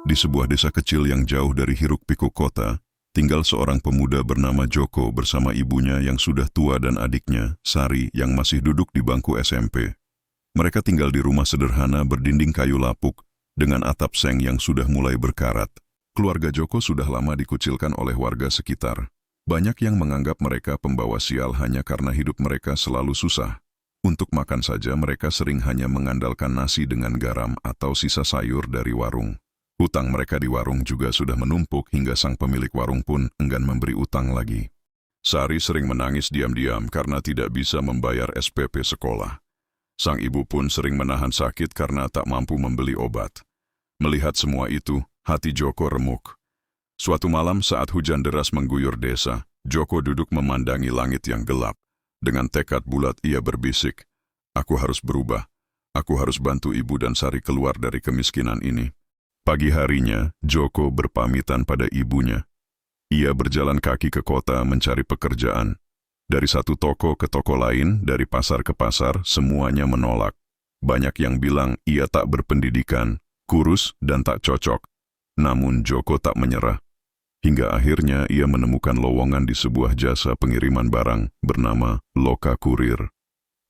Di sebuah desa kecil yang jauh dari hiruk-pikuk kota, tinggal seorang pemuda bernama Joko bersama ibunya yang sudah tua dan adiknya, Sari, yang masih duduk di bangku SMP. Mereka tinggal di rumah sederhana berdinding kayu lapuk dengan atap seng yang sudah mulai berkarat. Keluarga Joko sudah lama dikucilkan oleh warga sekitar. Banyak yang menganggap mereka pembawa sial hanya karena hidup mereka selalu susah. Untuk makan saja mereka sering hanya mengandalkan nasi dengan garam atau sisa sayur dari warung. Hutang mereka di warung juga sudah menumpuk hingga sang pemilik warung pun enggan memberi utang lagi. Sari sering menangis diam-diam karena tidak bisa membayar SPP sekolah. Sang ibu pun sering menahan sakit karena tak mampu membeli obat. Melihat semua itu, hati Joko remuk. Suatu malam saat hujan deras mengguyur desa, Joko duduk memandangi langit yang gelap. Dengan tekad bulat ia berbisik, "Aku harus berubah. Aku harus bantu ibu dan Sari keluar dari kemiskinan ini." Pagi harinya, Joko berpamitan pada ibunya. Ia berjalan kaki ke kota mencari pekerjaan. Dari satu toko ke toko lain, dari pasar ke pasar, semuanya menolak. Banyak yang bilang ia tak berpendidikan, kurus dan tak cocok. Namun Joko tak menyerah. Hingga akhirnya ia menemukan lowongan di sebuah jasa pengiriman barang bernama Loka Kurir.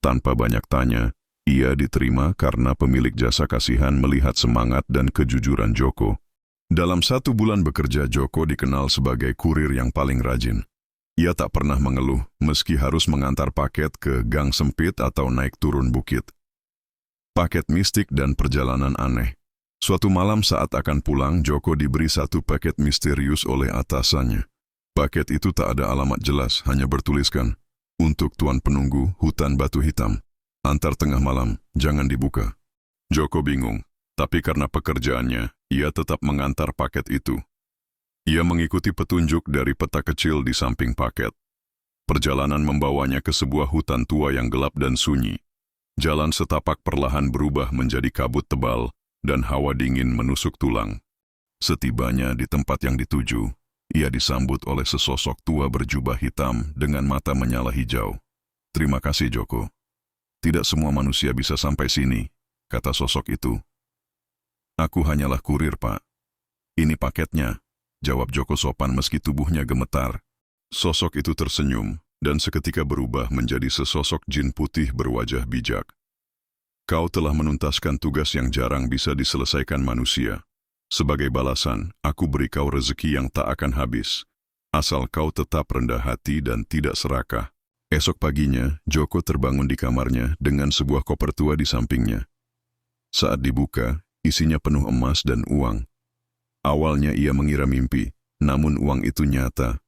Tanpa banyak tanya, ia diterima karena pemilik jasa kasihan melihat semangat dan kejujuran Joko. Dalam 1 bulan bekerja, Joko dikenal sebagai kurir yang paling rajin. Ia tak pernah mengeluh meski harus mengantar paket ke gang sempit atau naik turun bukit. Paket mistik dan perjalanan aneh. Suatu malam saat akan pulang, Joko diberi 1 paket misterius oleh atasannya. Paket itu tak ada alamat jelas, hanya bertuliskan, "Untuk Tuan Penunggu, Hutan Batu Hitam. Antar tengah malam, jangan dibuka." Joko bingung, tapi karena pekerjaannya, ia tetap mengantar paket itu. Ia mengikuti petunjuk dari peta kecil di samping paket. Perjalanan membawanya ke sebuah hutan tua yang gelap dan sunyi. Jalan setapak perlahan berubah menjadi kabut tebal, dan hawa dingin menusuk tulang. Setibanya di tempat yang dituju, ia disambut oleh sesosok tua berjubah hitam dengan mata menyala hijau. "Terima kasih, Joko. Tidak semua manusia bisa sampai sini," kata sosok itu. "Aku hanyalah kurir, Pak. Ini paketnya," jawab Joko sopan meski tubuhnya gemetar. Sosok itu tersenyum, dan seketika berubah menjadi sesosok jin putih berwajah bijak. "Kau telah menuntaskan tugas yang jarang bisa diselesaikan manusia. Sebagai balasan, aku beri kau rezeki yang tak akan habis. Asal kau tetap rendah hati dan tidak serakah." Esok paginya, Joko terbangun di kamarnya dengan sebuah koper tua di sampingnya. Saat dibuka, isinya penuh emas dan uang. Awalnya ia mengira mimpi, namun uang itu nyata.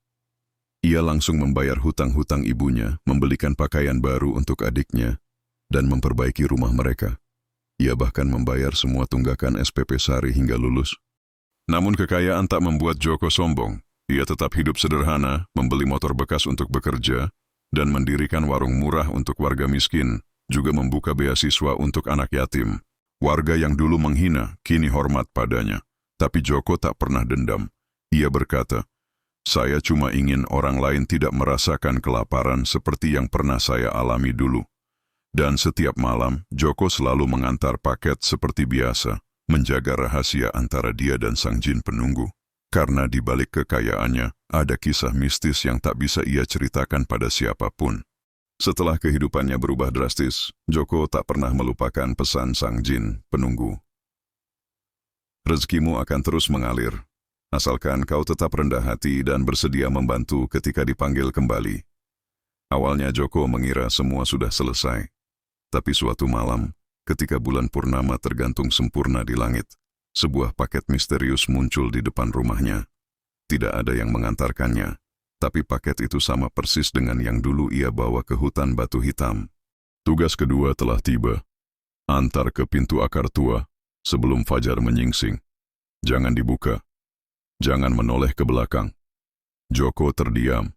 Ia langsung membayar hutang-hutang ibunya, membelikan pakaian baru untuk adiknya, dan memperbaiki rumah mereka. Ia bahkan membayar semua tunggakan SPP Sari hingga lulus. Namun kekayaan tak membuat Joko sombong. Ia tetap hidup sederhana, membeli motor bekas untuk bekerja, dan mendirikan warung murah untuk warga miskin, juga membuka beasiswa untuk anak yatim. Warga yang dulu menghina, kini hormat padanya. Tapi Joko tak pernah dendam. Ia berkata, "Saya cuma ingin orang lain tidak merasakan kelaparan seperti yang pernah saya alami dulu." Dan setiap malam, Joko selalu mengantar paket seperti biasa, menjaga rahasia antara dia dan sang jin penunggu. Karena di balik kekayaannya, ada kisah mistis yang tak bisa ia ceritakan pada siapapun. Setelah kehidupannya berubah drastis, Joko tak pernah melupakan pesan sang jin penunggu. "Rezekimu akan terus mengalir, asalkan kau tetap rendah hati dan bersedia membantu ketika dipanggil kembali." Awalnya Joko mengira semua sudah selesai. Tapi suatu malam, ketika bulan purnama tergantung sempurna di langit, sebuah paket misterius muncul di depan rumahnya. Tidak ada yang mengantarkannya, tapi paket itu sama persis dengan yang dulu ia bawa ke hutan batu hitam. "Tugas kedua telah tiba. Antar ke pintu akar tua sebelum fajar menyingsing. Jangan dibuka. Jangan menoleh ke belakang." Joko terdiam.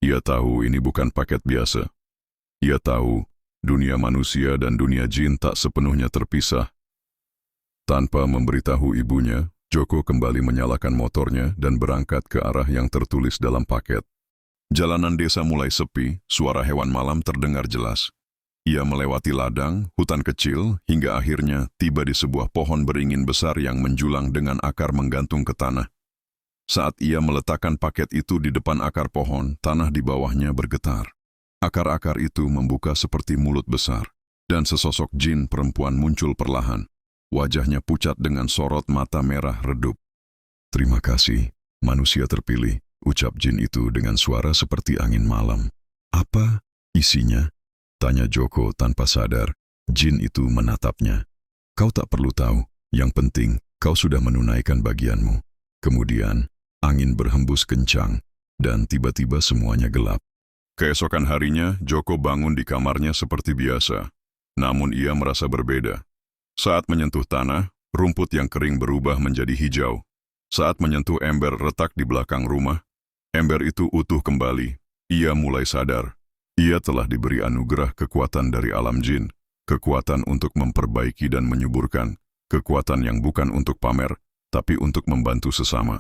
Ia tahu ini bukan paket biasa. Ia tahu dunia manusia dan dunia jin tak sepenuhnya terpisah. Tanpa memberitahu ibunya, Joko kembali menyalakan motornya dan berangkat ke arah yang tertulis dalam paket. Jalanan desa mulai sepi, suara hewan malam terdengar jelas. Ia melewati ladang, hutan kecil, hingga akhirnya tiba di sebuah pohon beringin besar yang menjulang dengan akar menggantung ke tanah. Saat ia meletakkan paket itu di depan akar pohon, tanah di bawahnya bergetar. Akar-akar itu membuka seperti mulut besar, dan sesosok jin perempuan muncul perlahan. Wajahnya pucat dengan sorot mata merah redup. "Terima kasih, manusia terpilih," ucap jin itu dengan suara seperti angin malam. "Apa isinya?" tanya Joko tanpa sadar. Jin itu menatapnya. "Kau tak perlu tahu, yang penting kau sudah menunaikan bagianmu." Kemudian, angin berhembus kencang, dan tiba-tiba semuanya gelap. Keesokan harinya, Joko bangun di kamarnya seperti biasa. Namun ia merasa berbeda. Saat menyentuh tanah, rumput yang kering berubah menjadi hijau. Saat menyentuh ember retak di belakang rumah, ember itu utuh kembali. Ia mulai sadar. Ia telah diberi anugerah kekuatan dari alam jin, kekuatan untuk memperbaiki dan menyuburkan, kekuatan yang bukan untuk pamer, tapi untuk membantu sesama.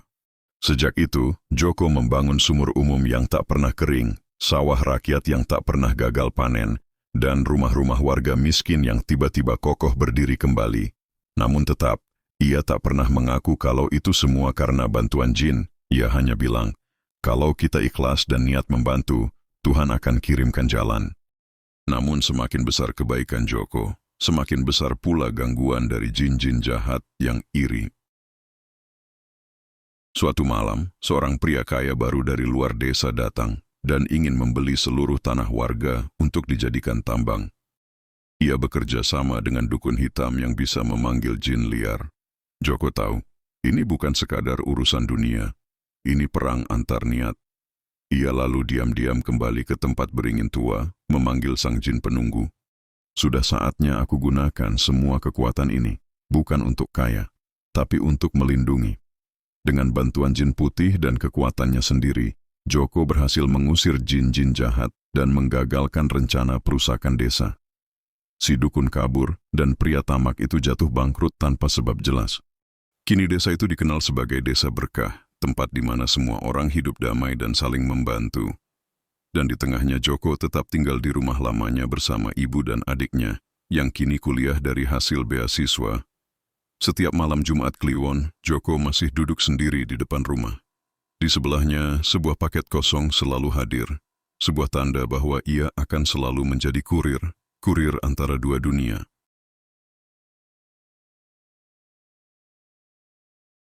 Sejak itu, Joko membangun sumur umum yang tak pernah kering, sawah rakyat yang tak pernah gagal panen, dan rumah-rumah warga miskin yang tiba-tiba kokoh berdiri kembali. Namun tetap, ia tak pernah mengaku kalau itu semua karena bantuan jin. Ia hanya bilang, kalau kita ikhlas dan niat membantu, Tuhan akan kirimkan jalan. Namun semakin besar kebaikan Joko, semakin besar pula gangguan dari jin-jin jahat yang iri. Suatu malam, seorang pria kaya baru dari luar desa datang dan ingin membeli seluruh tanah warga untuk dijadikan tambang. Ia bekerja sama dengan dukun hitam yang bisa memanggil jin liar. Joko tahu, ini bukan sekadar urusan dunia, ini perang antar niat. Ia lalu diam-diam kembali ke tempat beringin tua, memanggil sang jin penunggu. "Sudah saatnya aku gunakan semua kekuatan ini, bukan untuk kaya, tapi untuk melindungi." Dengan bantuan jin putih dan kekuatannya sendiri, Joko berhasil mengusir jin-jin jahat dan menggagalkan rencana perusakan desa. Si dukun kabur dan pria tamak itu jatuh bangkrut tanpa sebab jelas. Kini desa itu dikenal sebagai desa berkah, tempat di mana semua orang hidup damai dan saling membantu. Dan di tengahnya Joko tetap tinggal di rumah lamanya bersama ibu dan adiknya, yang kini kuliah dari hasil beasiswa. Setiap malam Jumat Kliwon, Joko masih duduk sendiri di depan rumah. Di sebelahnya, sebuah paket kosong selalu hadir, sebuah tanda bahwa ia akan selalu menjadi kurir antara dua dunia.